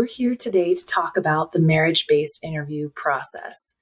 we're here today to talk about the marriage-based interview process.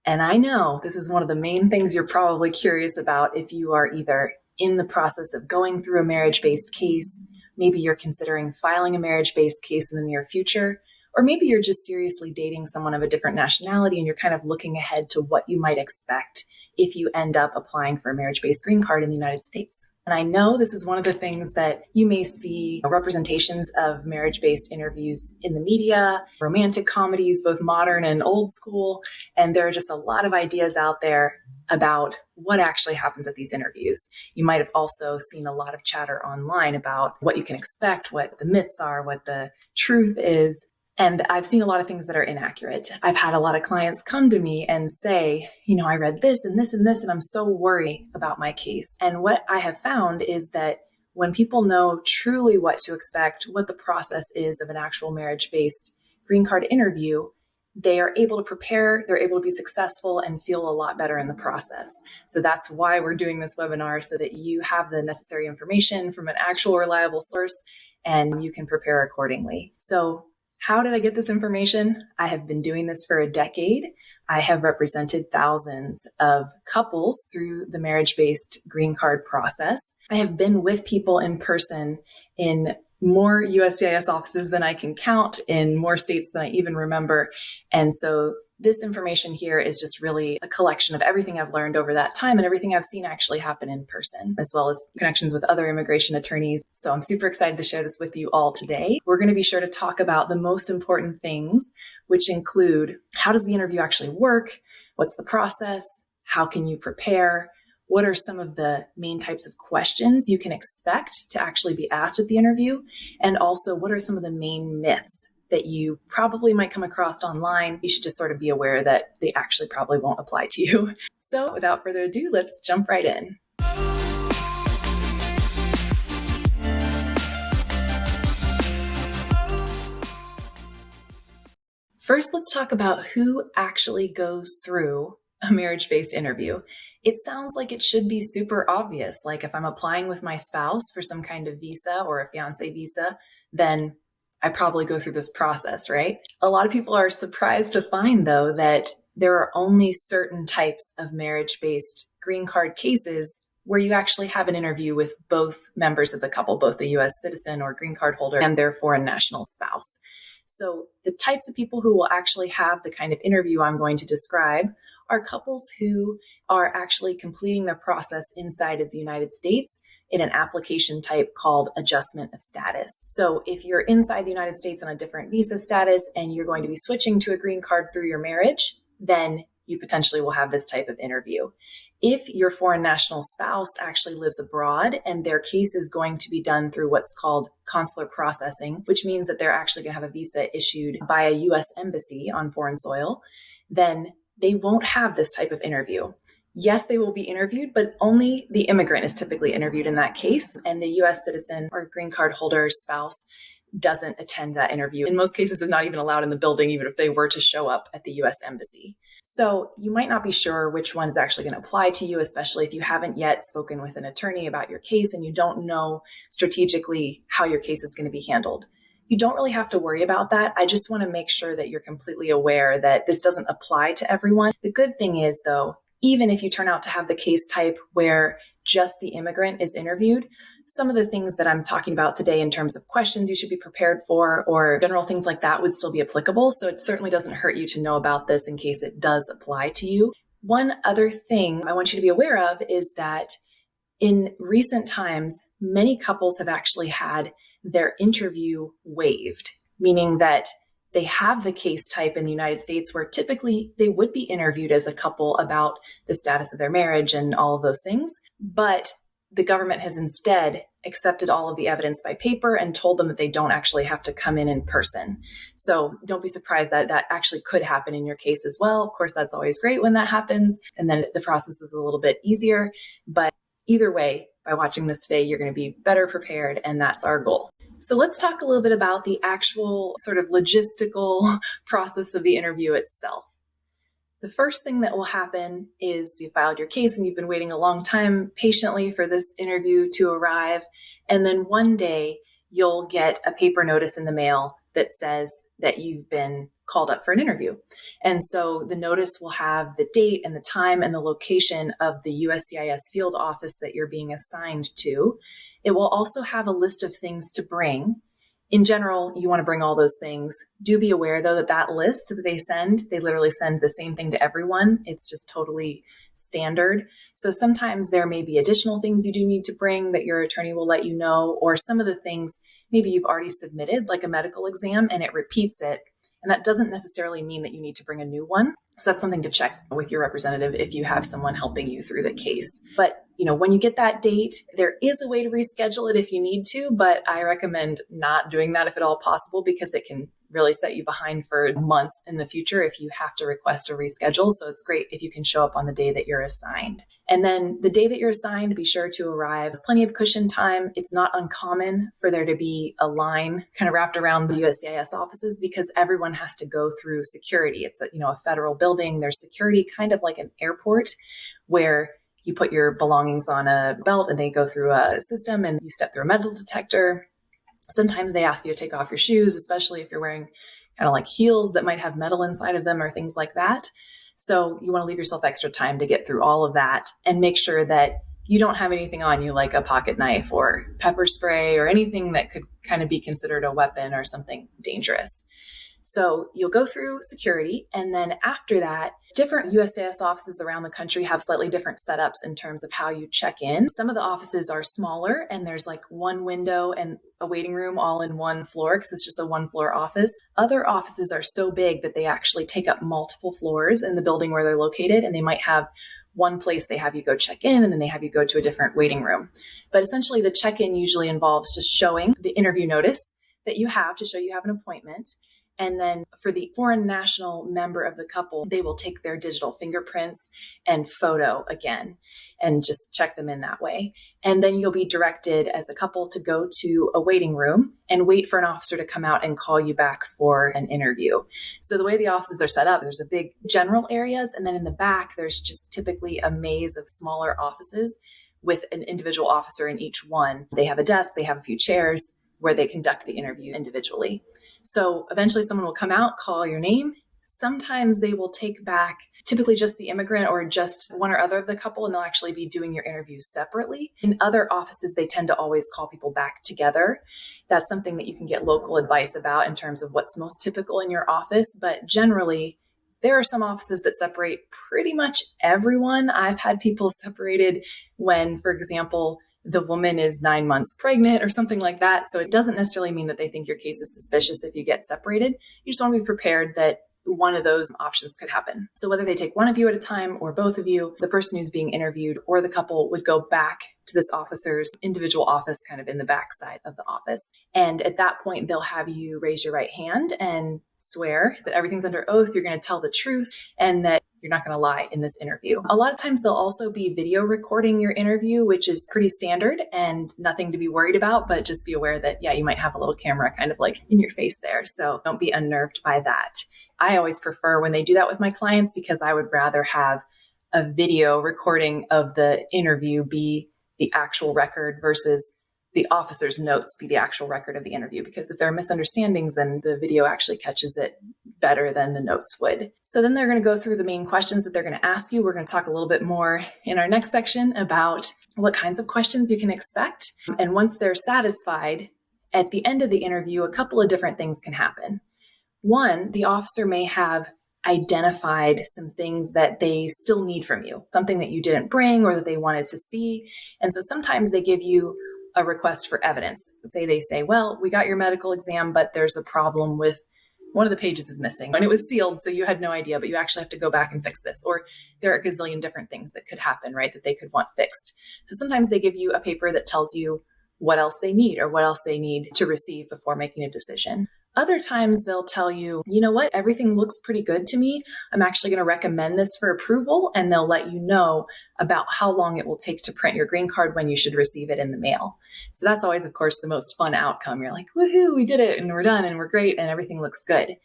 And I know this is one of the main things you're probably curious about if you are either in the process of going through a marriage-based case, maybe you're considering filing a marriage-based case in the near future, or maybe you're just seriously dating someone of a different nationality and you're kind of looking ahead to what you might expect if you end up applying for a marriage-based green card in the United States. And I know this is one of the things that you may see representations of marriage-based interviews in the media, romantic comedies, both modern and old school. And there are just a lot of ideas out there about what actually happens at these interviews. You might have also seen a lot of chatter online about what you can expect, what the myths are, what the truth is. And I've seen a lot of things that are inaccurate. I've had a lot of clients come to me and say, I read this and this and this, and I'm so worried about my case. And what I have found is that when people know truly what to expect, what the process is of an actual marriage-based green card interview, they are able to prepare, they're able to be successful and feel a lot better in the process. So that's why we're doing this webinar, so that you have the necessary information from an actual reliable source and you can prepare accordingly. So how did I get this information? I have been doing this for a decade. I have represented thousands of couples through the marriage-based green card process. I have been with people in person in more USCIS offices than I can count, in more states than I even remember. And so this information here is just really a collection of everything I've learned over that time and everything I've seen actually happen in person, as well as connections with other immigration attorneys. So I'm super excited to share this with you all today. We're going to be sure to talk about the most important things, which include how does the interview actually work? What's the process? How can you prepare? What are some of the main types of questions you can expect to actually be asked at the interview? And also, what are some of the main myths that you probably might come across online? You should just sort of be aware that they actually probably won't apply to you. So without further ado, let's jump right in. First, let's talk about who actually goes through a marriage-based interview. It sounds like it should be super obvious. Like if I'm applying with my spouse for some kind of visa or a fiancé visa, then I probably go through this process, right? A lot of people are surprised to find, though, that there are only certain types of marriage-based green card cases where you actually have an interview with both members of the couple, both the U.S. citizen or green card holder and their foreign national spouse. So the types of people who will actually have the kind of interview I'm going to describe are couples who are actually completing their process inside of the United States in an application type called adjustment of status. So if you're inside the United States on a different visa status and you're going to be switching to a green card through your marriage, then you potentially will have this type of interview. If your foreign national spouse actually lives abroad and their case is going to be done through what's called consular processing, which means that they're actually going to have a visa issued by a U.S. embassy on foreign soil, then they won't have this type of interview. Yes, they will be interviewed, but only the immigrant is typically interviewed in that case. And the U.S. citizen or green card holder's spouse doesn't attend that interview. In most cases, is not even allowed in the building, even if they were to show up at the U.S. embassy. So you might not be sure which one is actually going to apply to you, especially if you haven't yet spoken with an attorney about your case and you don't know strategically how your case is going to be handled. You don't really have to worry about that. I just want to make sure that you're completely aware that this doesn't apply to everyone. The good thing is, though, even if you turn out to have the case type where just the immigrant is interviewed, some of the things that I'm talking about today in terms of questions you should be prepared for or general things like that would still be applicable. So it certainly doesn't hurt you to know about this in case it does apply to you. One other thing I want you to be aware of is that in recent times, many couples have actually had their interview waived, meaning that they have the case type in the United States where typically they would be interviewed as a couple about the status of their marriage and all of those things. But the government has instead accepted all of the evidence by paper and told them that they don't actually have to come in person. So don't be surprised that that actually could happen in your case as well. Of course, that's always great when that happens. And then the process is a little bit easier. But either way, by watching this today, you're going to be better prepared. And that's our goal. So let's talk a little bit about the actual sort of logistical process of the interview itself. The first thing that will happen is you filed your case and you've been waiting a long time patiently for this interview to arrive. And then one day you'll get a paper notice in the mail that says that you've been called up for an interview. And so the notice will have the date and the time and the location of the USCIS field office that you're being assigned to. It will also have a list of things to bring. In general, you want to bring all those things. Do be aware, though, that that list that they literally send the same thing to everyone. It's just totally standard. So sometimes there may be additional things you do need to bring that your attorney will let you know, or some of the things maybe you've already submitted, like a medical exam, and it repeats it. And that doesn't necessarily mean that you need to bring a new one. So that's something to check with your representative if you have someone helping you through the case. But when you get that date, there is a way to reschedule it if you need to, but I recommend not doing that if at all possible, because it can really set you behind for months in the future if you have to request a reschedule. So it's great if you can show up on the day that you're assigned. And then the day that you're assigned, be sure to arrive with plenty of cushion time. It's not uncommon for there to be a line kind of wrapped around the USCIS offices because everyone has to go through security. It's a federal building. There's security kind of like an airport where you put your belongings on a belt and they go through a system and you step through a metal detector. Sometimes they ask you to take off your shoes, especially if you're wearing kind of like heels that might have metal inside of them or things like that. So you want to leave yourself extra time to get through all of that and make sure that you don't have anything on you like a pocket knife or pepper spray or anything that could kind of be considered a weapon or something dangerous. So you'll go through security, and then after that, different USCIS offices around the country have slightly different setups in terms of how you check in. Some of the offices are smaller and there's like one window and a waiting room all in one floor because it's just a one floor office. Other offices are so big that they actually take up multiple floors in the building where they're located, and they might have one place they have you go check in and then they have you go to a different waiting room. But essentially the check-in usually involves just showing the interview notice that you have to show you have an appointment. And then for the foreign national member of the couple, they will take their digital fingerprints and photo again and just check them in that way. And then you'll be directed as a couple to go to a waiting room and wait for an officer to come out and call you back for an interview. So the way the offices are set up, there's a big general areas. And then in the back, there's just typically a maze of smaller offices with an individual officer in each one. They have a desk, they have a few chairs where they conduct the interview individually. So eventually someone will come out, call your name. Sometimes they will take back typically just the immigrant or just one or other of the couple, and they'll actually be doing your interviews separately. In other offices, they tend to always call people back together. That's something that you can get local advice about in terms of what's most typical in your office. But generally, there are some offices that separate pretty much everyone. I've had people separated when, for example, the woman is 9 months pregnant or something like that. So it doesn't necessarily mean that they think your case is suspicious if you get separated. You just want to be prepared that one of those options could happen. So whether they take one of you at a time or both of you, the person who's being interviewed or the couple would go back to this officer's individual office kind of in the backside of the office. And at that point, they'll have you raise your right hand and swear that everything's under oath, you're going to tell the truth, and that you're not going to lie in this interview. A lot of times they'll also be video recording your interview, which is pretty standard and nothing to be worried about, but just be aware that, you might have a little camera kind of like in your face there. So don't be unnerved by that. I always prefer when they do that with my clients because I would rather have a video recording of the interview be the actual record versus the officer's notes be the actual record of the interview. Because if there are misunderstandings, then the video actually catches it better than the notes would. So then they're going to go through the main questions that they're going to ask you. We're going to talk a little bit more in our next section about what kinds of questions you can expect. And once they're satisfied, at the end of the interview, a couple of different things can happen. One, the officer may have identified some things that they still need from you, something that you didn't bring or that they wanted to see. And so sometimes they give you a request for evidence. They say, well, we got your medical exam, but there's a problem with one of the pages is missing and it was sealed, so you had no idea, but you actually have to go back and fix this. Or there are a gazillion different things that could happen, right, that they could want fixed. So sometimes they give you a paper that tells you what else they need or what else they need to receive before making a decision. Other times they'll tell you, you know what, everything looks pretty good to me. I'm actually going to recommend this for approval, and they'll let you know about how long it will take to print your green card when you should receive it in the mail. So that's always, of course, the most fun outcome. You're like, woohoo, we did it and we're done and we're great and everything looks good.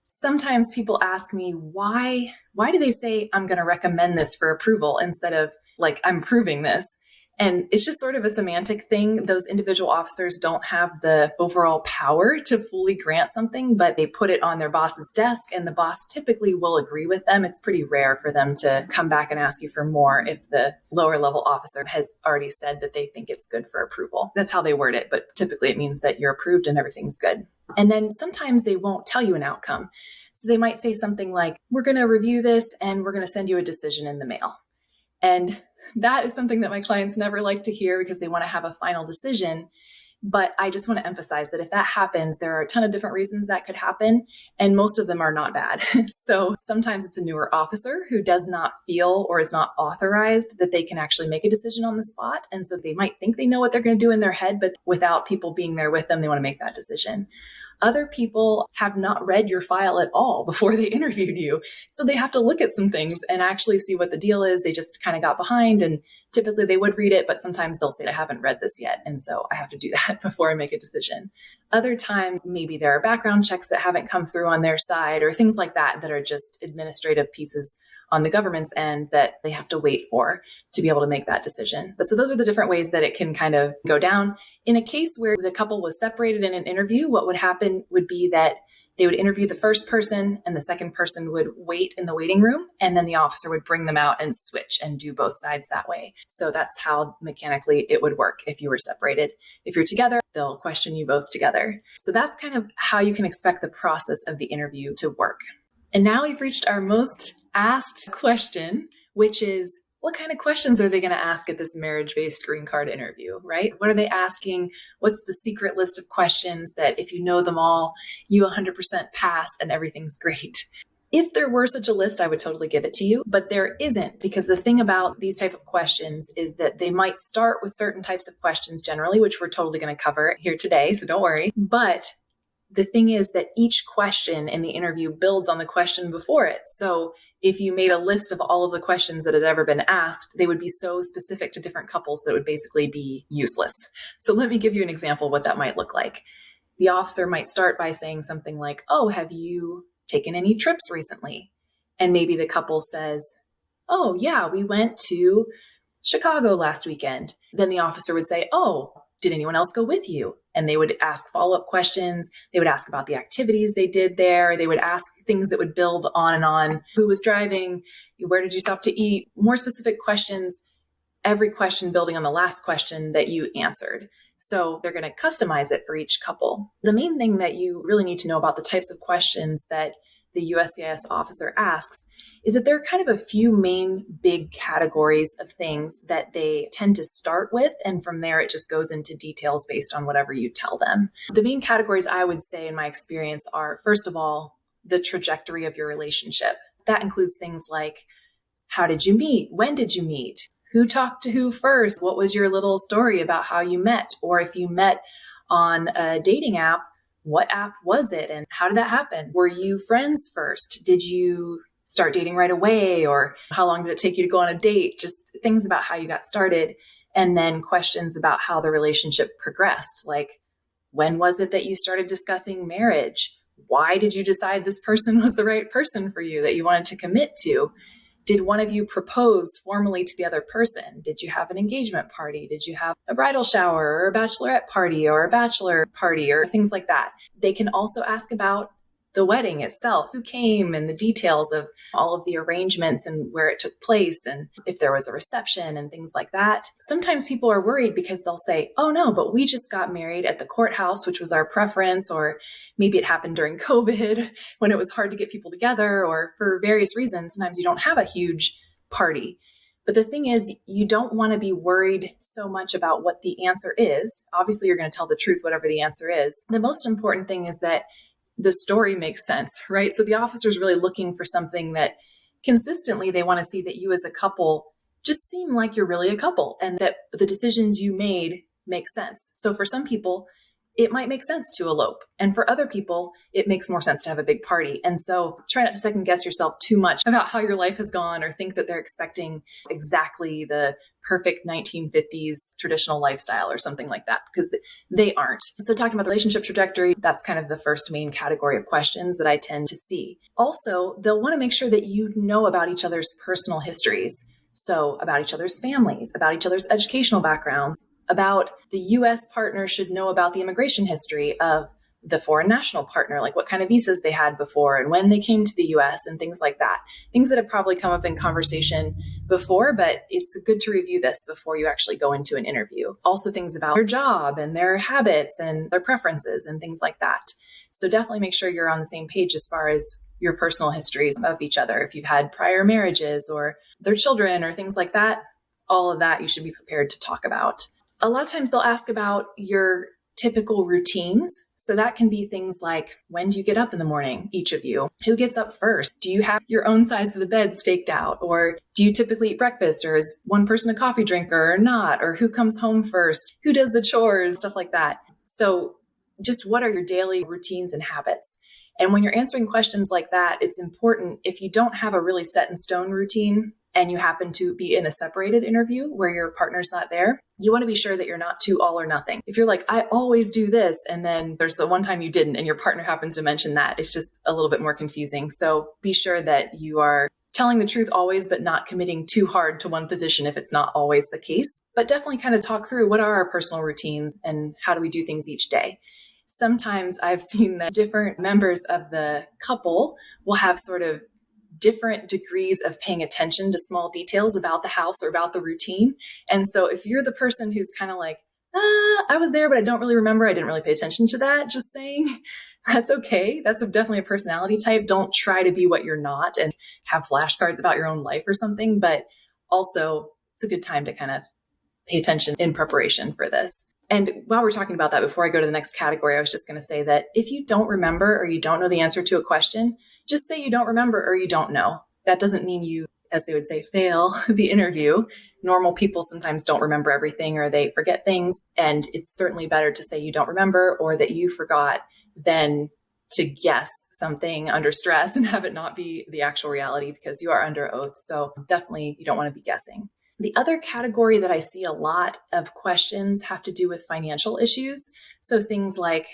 Sometimes people ask me, why do they say I'm going to recommend this for approval instead of like, I'm approving this? And it's just sort of a semantic thing. Those individual officers don't have the overall power to fully grant something, but they put it on their boss's desk, and the boss typically will agree with them. It's pretty rare for them to come back and ask you for more if the lower level officer has already said that they think it's good for approval. That's how they word it, but typically it means that you're approved and everything's good. And then sometimes they won't tell you an outcome. So they might say something like, we're going to review this and we're going to send you a decision in the mail. And that is something that my clients never like to hear because they want to have a final decision. But I just want to emphasize that if that happens, there are a ton of different reasons that could happen, and most of them are not bad. So sometimes it's a newer officer who does not feel or is not authorized that they can actually make a decision on the spot. And so they might think they know what they're going to do in their head, but without people being there with them, they want to make that decision. Other people have not read your file at all before they interviewed you. So they have to look at some things and actually see what the deal is. They just kind of got behind, and typically they would read it, but sometimes they'll say, I haven't read this yet. And so I have to do that before I make a decision. Other time, maybe there are background checks that haven't come through on their side or things like that that are just administrative pieces on the government's end that they have to wait for to be able to make that decision. But so those are the different ways that it can kind of go down. In a case where the couple was separated in an interview, what would happen would be that they would interview the first person and the second person would wait in the waiting room, and then the officer would bring them out and switch and do both sides that way. So that's how mechanically it would work if you were separated. If you're together, they'll question you both together. So that's kind of how you can expect the process of the interview to work. And now we've reached our most asked question, which is, what kind of questions are they going to ask at this marriage-based green card interview, right? What are they asking? What's the secret list of questions that if you know them all, you 100% pass and everything's great? If there were such a list, I would totally give it to you, but there isn't, because the thing about these type of questions is that they might start with certain types of questions generally, which we're totally going to cover here today, so don't worry. But the thing is that each question in the interview builds on the question before it. So if you made a list of all of the questions that had ever been asked, they would be so specific to different couples that it would basically be useless. So let me give you an example of what that might look like. The officer might start by saying something like, oh, have you taken any trips recently? And maybe the couple says, oh, yeah, we went to Chicago last weekend. Then the officer would say, oh, did anyone else go with you? And they would ask follow-up questions. They would ask about the activities they did there. They would ask things that would build on and on. Who was driving? Where did you stop to eat? More specific questions, every question building on the last question that you answered. So they're going to customize it for each couple. The main thing that you really need to know about the types of questions that the USCIS officer asks is that there are kind of a few main big categories of things that they tend to start with. And from there, it just goes into details based on whatever you tell them. The main categories I would say in my experience are, first of all, the trajectory of your relationship. That includes things like, how did you meet? When did you meet? Who talked to who first? What was your little story about how you met? Or if you met on a dating app, what app was it and how did that happen? Were you friends first? Did you start dating right away? Or how long did it take you to go on a date? Just things about how you got started. And then questions about how the relationship progressed. Like, when was it that you started discussing marriage? Why did you decide this person was the right person for you that you wanted to commit to? Did one of you propose formally to the other person? Did you have an engagement party? Did you have a bridal shower or a bachelorette party or a bachelor party or things like that? They can also ask about the wedding itself, who came and the details of all of the arrangements and where it took place and if there was a reception and things like that. Sometimes people are worried because they'll say, oh no, but we just got married at the courthouse, which was our preference, or maybe it happened during COVID when it was hard to get people together, or for various reasons. Sometimes you don't have a huge party. But the thing is, you don't want to be worried so much about what the answer is. Obviously, you're going to tell the truth, whatever the answer is. The most important thing is that the story makes sense, right? So the officer is really looking for something that consistently they want to see that you as a couple just seem like you're really a couple and that the decisions you made make sense. So for some people, it might make sense to elope. And for other people, it makes more sense to have a big party. And so try not to second guess yourself too much about how your life has gone or think that they're expecting exactly the perfect 1950s traditional lifestyle or something like that, because they aren't. So talking about the relationship trajectory, that's kind of the first main category of questions that I tend to see. Also, they'll want to make sure that you know about each other's personal histories. So about each other's families, about each other's educational backgrounds, about the US partner should know about the immigration history of the foreign national partner, like what kind of visas they had before and when they came to the US and things like that. Things that have probably come up in conversation before, but it's good to review this before you actually go into an interview. Also things about their job and their habits and their preferences and things like that. So definitely make sure you're on the same page as far as your personal histories of each other. If you've had prior marriages or their children or things like that, all of that you should be prepared to talk about. A lot of times they'll ask about your typical routines. So that can be things like, when do you get up in the morning, each of you? Who gets up first? Do you have your own sides of the bed staked out? Or do you typically eat breakfast? Or is one person a coffee drinker or not? Or who comes home first? Who does the chores? Stuff like that. So just what are your daily routines and habits? And when you're answering questions like that, it's important, if you don't have a really set in stone routine and you happen to be in a separated interview where your partner's not there, you want to be sure that you're not too all or nothing. If you're like, I always do this, and then there's the one time you didn't and your partner happens to mention that, it's just a little bit more confusing. So be sure that you are telling the truth always, but not committing too hard to one position if it's not always the case. But definitely kind of talk through what are our personal routines and how do we do things each day. Sometimes I've seen that different members of the couple will have sort of different degrees of paying attention to small details about the house or about the routine. And so if you're the person who's kind of like, I was there, but I don't really remember, I didn't really pay attention to that, just saying, that's okay. That's definitely a personality type. Don't try to be what you're not and have flashcards about your own life or something. But also, it's a good time to kind of pay attention in preparation for this. And while we're talking about that, before I go to the next category, I was just going to say that if you don't remember or you don't know the answer to a question, just say you don't remember or you don't know. That doesn't mean you, as they would say, fail the interview. Normal people sometimes don't remember everything or they forget things. And it's certainly better to say you don't remember or that you forgot than to guess something under stress and have it not be the actual reality because you are under oath. So definitely you don't want to be guessing. The other category that I see a lot of questions have to do with financial issues. So things like,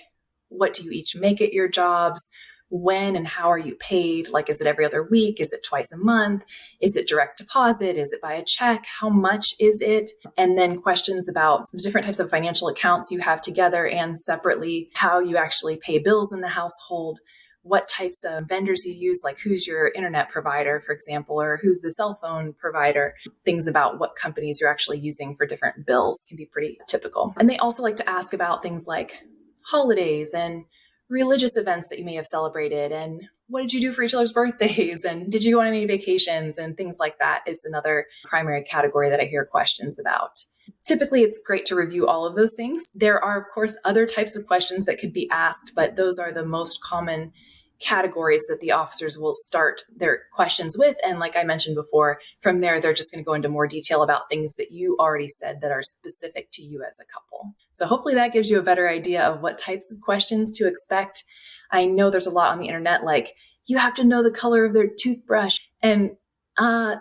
what do you each make at your jobs? When and how are you paid? Like, is it every other week? Is it twice a month? Is it direct deposit? Is it by a check? How much is it? And then questions about the different types of financial accounts you have together and separately, how you actually pay bills in the household, what types of vendors you use, like who's your internet provider, for example, or who's the cell phone provider, things about what companies you're actually using for different bills can be pretty typical. And they also like to ask about things like holidays and religious events that you may have celebrated and what did you do for each other's birthdays and did you go on any vacations and things like that is another primary category that I hear questions about. Typically, it's great to review all of those things. There are, of course, other types of questions that could be asked, but those are the most common categories that the officers will start their questions with. And like I mentioned before, from there, they're just going to go into more detail about things that you already said that are specific to you as a couple. So hopefully that gives you a better idea of what types of questions to expect. I know there's a lot on the internet, like you have to know the color of their toothbrush. And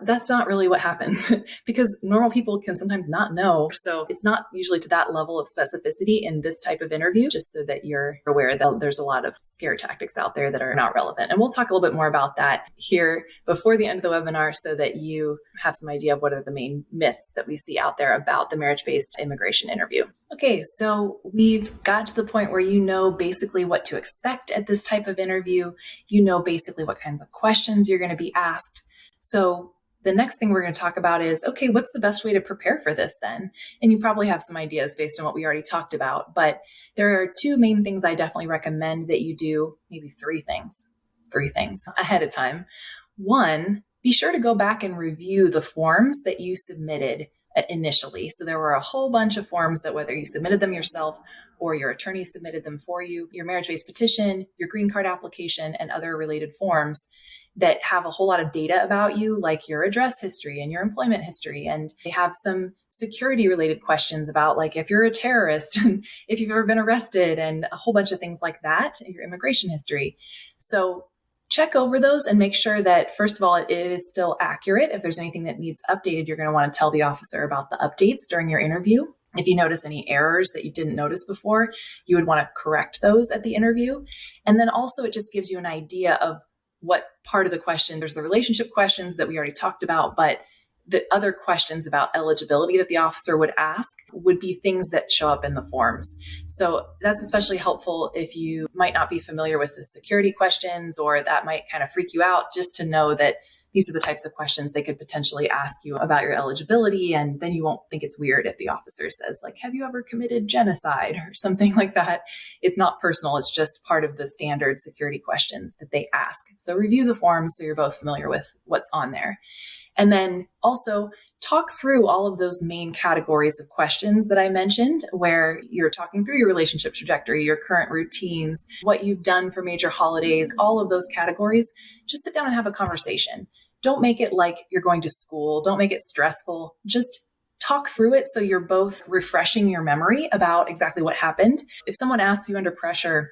that's not really what happens because normal people can sometimes not know. So it's not usually to that level of specificity in this type of interview, just so that you're aware that there's a lot of scare tactics out there that are not relevant. And we'll talk a little bit more about that here before the end of the webinar so that you have some idea of what are the main myths that we see out there about the marriage-based immigration interview. Okay, so we've got to the point where you know basically what to expect at this type of interview. You know basically what kinds of questions you're going to be asked. So the next thing we're going to talk about is, okay, what's the best way to prepare for this then? And you probably have some ideas based on what we already talked about, but there are two main things I definitely recommend that you do, maybe three things ahead of time. One, be sure to go back and review the forms that you submitted initially. So there were a whole bunch of forms that whether you submitted them yourself or your attorney submitted them for you, your marriage-based petition, your green card application, and other related forms that have a whole lot of data about you, like your address history and your employment history. And they have some security related questions about like if you're a terrorist and if you've ever been arrested and a whole bunch of things like that, your immigration history. So check over those and make sure that, first of all, it is still accurate. If there's anything that needs updated, you're going to want to tell the officer about the updates during your interview. If you notice any errors that you didn't notice before, you would want to correct those at the interview. And then also it just gives you an idea of what part of the question, there's the relationship questions that we already talked about, but The other questions about eligibility that the officer would ask would be things that show up in the forms. So that's especially helpful if you might not be familiar with the security questions, or that might kind of freak you out, just to know that these are the types of questions they could potentially ask you about your eligibility. And then you won't think it's weird if the officer says, like, have you ever committed genocide or something like that? It's not personal. It's just part of the standard security questions that they ask. So review the forms so you're both familiar with what's on there. And then also talk through all of those main categories of questions that I mentioned, where you're talking through your relationship trajectory, your current routines, what you've done for major holidays, all of those categories. Just sit down and have a conversation. Don't make it like you're going to school. Don't make it stressful. Just talk through it so you're both refreshing your memory about exactly what happened. If someone asks you under pressure,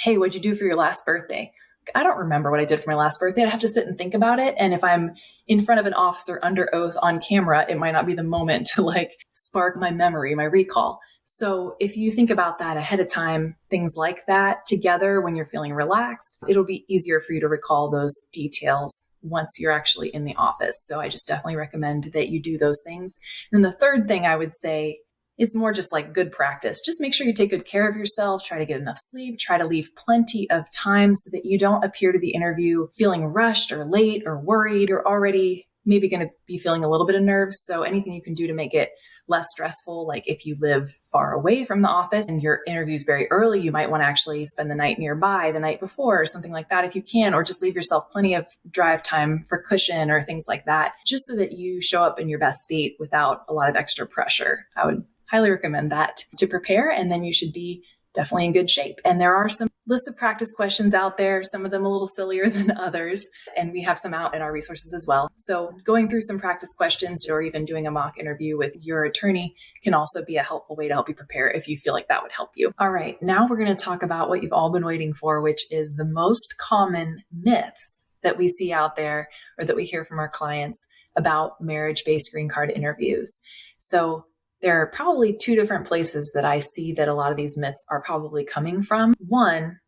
hey, what'd you do for your last birthday? I don't remember what I did for my last birthday. I'd have to sit and think about it. And if I'm in front of an officer under oath on camera, it might not be the moment to like spark my memory, my recall. So if you think about that ahead of time, things like that together when you're feeling relaxed, it'll be easier for you to recall those details once you're actually in the office. So I just definitely recommend that you do those things. And then the third thing I would say, it's more just like good practice. Just make sure you take good care of yourself, try to get enough sleep, try to leave plenty of time so that you don't appear to the interview feeling rushed or late or worried. You're already maybe going to be feeling a little bit of nerves. So anything you can do to make it less stressful, like if you live far away from the office and your interview is very early, you might want to actually spend the night nearby the night before or something like that if you can, or just leave yourself plenty of drive time for cushion or things like that, just so that you show up in your best state without a lot of extra pressure. I would highly recommend that to prepare, and then you should be definitely in good shape. And there are some lists of practice questions out there, some of them a little sillier than others, and we have some out in our resources as well. So going through some practice questions or even doing a mock interview with your attorney can also be a helpful way to help you prepare if you feel like that would help you. All right, now we're going to talk about what you've all been waiting for, which is the most common myths that we see out there or that we hear from our clients about marriage-based green card interviews. So there are probably two different places that I see that a lot of these myths are probably coming from. One,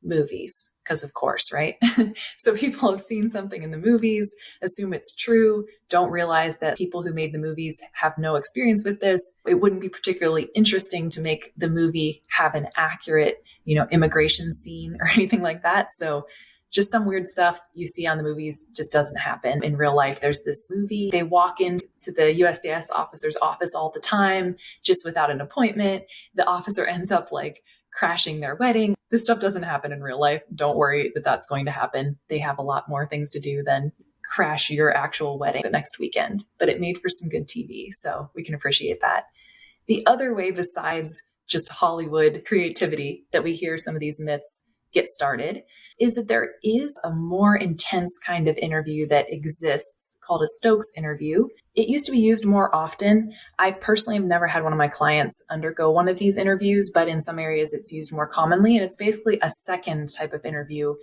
movies, because of course, right? So people have seen something in the movies, assume it's true, don't realize that people who made the movies have no experience with this. It wouldn't be particularly interesting to make the movie have an accurate, immigration scene or anything like that. So just some weird stuff you see on the movies just doesn't happen in real life. There's this movie, they walk into the USCIS officer's office all the time, just without an appointment. The officer ends up like crashing their wedding. This stuff doesn't happen in real life. Don't worry that that's going to happen. They have a lot more things to do than crash your actual wedding the next weekend, but it made for some good TV. So we can appreciate that. The other way besides just Hollywood creativity that we hear some of these myths get started is that there is a more intense kind of interview that exists called a Stokes interview. It used to be used more often. I personally have never had one of my clients undergo one of these interviews, but in some areas it's used more commonly. And it's basically a second type of interview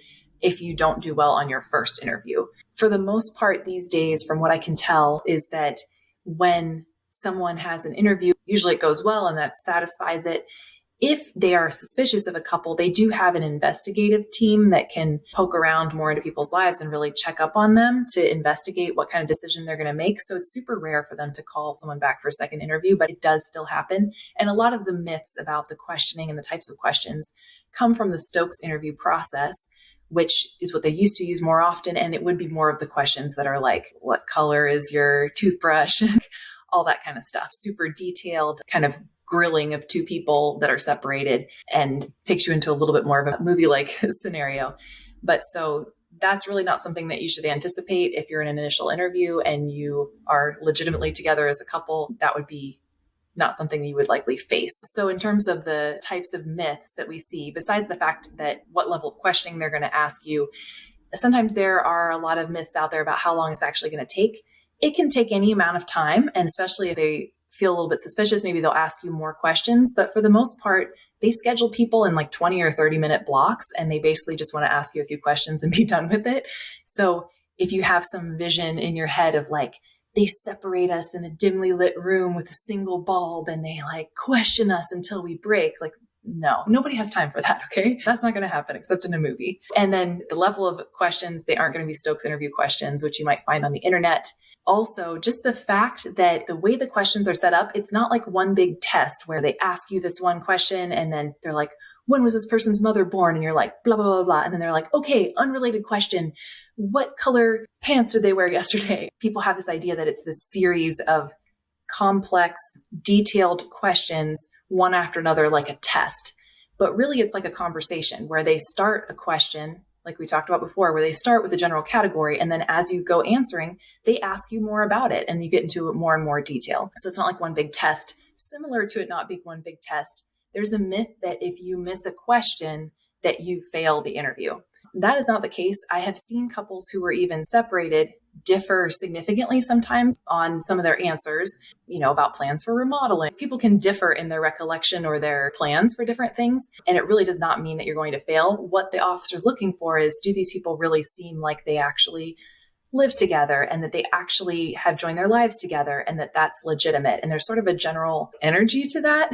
if you don't do well on your first interview. For the most part these days, from what I can tell, is that when someone has an interview, usually it goes well and that satisfies it. If they are suspicious of a couple, they do have an investigative team that can poke around more into people's lives and really check up on them to investigate what kind of decision they're going to make. So it's super rare for them to call someone back for a second interview, but it does still happen. And a lot of the myths about the questioning and the types of questions come from the Stokes interview process, which is what they used to use more often. And it would be more of the questions that are like, what color is your toothbrush? All that kind of stuff, super detailed kind of grilling of two people that are separated, and takes you into a little bit more of a movie-like scenario. But so that's really not something that you should anticipate if you're in an initial interview and you are legitimately together as a couple. That would be not something you would likely face. So in terms of the types of myths that we see, besides the fact that what level of questioning they're going to ask you, sometimes there are a lot of myths out there about how long it's actually going to take. It can take any amount of time, and especially if they feel a little bit suspicious, maybe they'll ask you more questions. But for the most part, they schedule people in like 20 or 30-minute blocks, and they basically just want to ask you a few questions and be done with it. So if you have some vision in your head of like, they separate us in a dimly lit room with a single bulb and they like question us until we break, like, no, nobody has time for that. Okay. That's not going to happen except in a movie. And then the level of questions, they aren't going to be Stokes interview questions, which you might find on the internet. Also, just the fact that the way the questions are set up, it's not like one big test where they ask you this one question and then they're like, when was this person's mother born? And you're like, blah, blah, blah, blah. And then they're like, okay, unrelated question. What color pants did they wear yesterday? People have this idea that it's this series of complex, detailed questions, one after another, like a test. But really, it's like a conversation where they start a question, like we talked about before, where they start with a general category. And then as you go answering, they ask you more about it and you get into more and more detail. So it's not like one big test. Similar to it not being one big test, there's a myth that if you miss a question, that you fail the interview. That is not the case. I have seen couples who were even separated differ significantly sometimes on some of their answers, about plans for remodeling. People can differ in their recollection or their plans for different things. And it really does not mean that you're going to fail. What the officer's looking for is, do these people really seem like they actually live together and that they actually have joined their lives together and that that's legitimate. And there's sort of a general energy to that.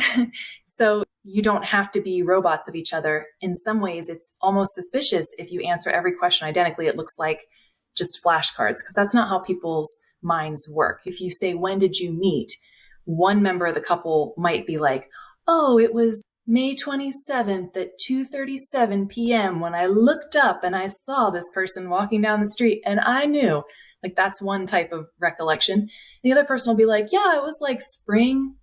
So you don't have to be robots of each other. In some ways, it's almost suspicious if you answer every question identically. It looks like just flashcards, because that's not how people's minds work. If you say, when did you meet? One member of the couple might be like, oh, it was May 27th at 2:37 p.m. when I looked up and I saw this person walking down the street and I knew. Like, that's one type of recollection. The other person will be like, yeah, it was like spring.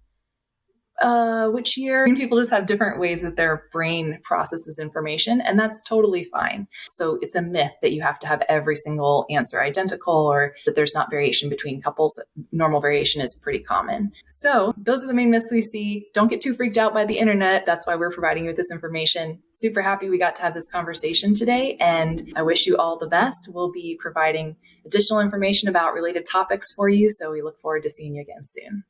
Which year? And people just have different ways that their brain processes information, and that's totally fine. So it's a myth that you have to have every single answer identical or that there's not variation between couples. Normal variation is pretty common. So those are the main myths we see. Don't get too freaked out by the internet. That's why we're providing you with this information. Super happy we got to have this conversation today, and I wish you all the best. We'll be providing additional information about related topics for you, so we look forward to seeing you again soon.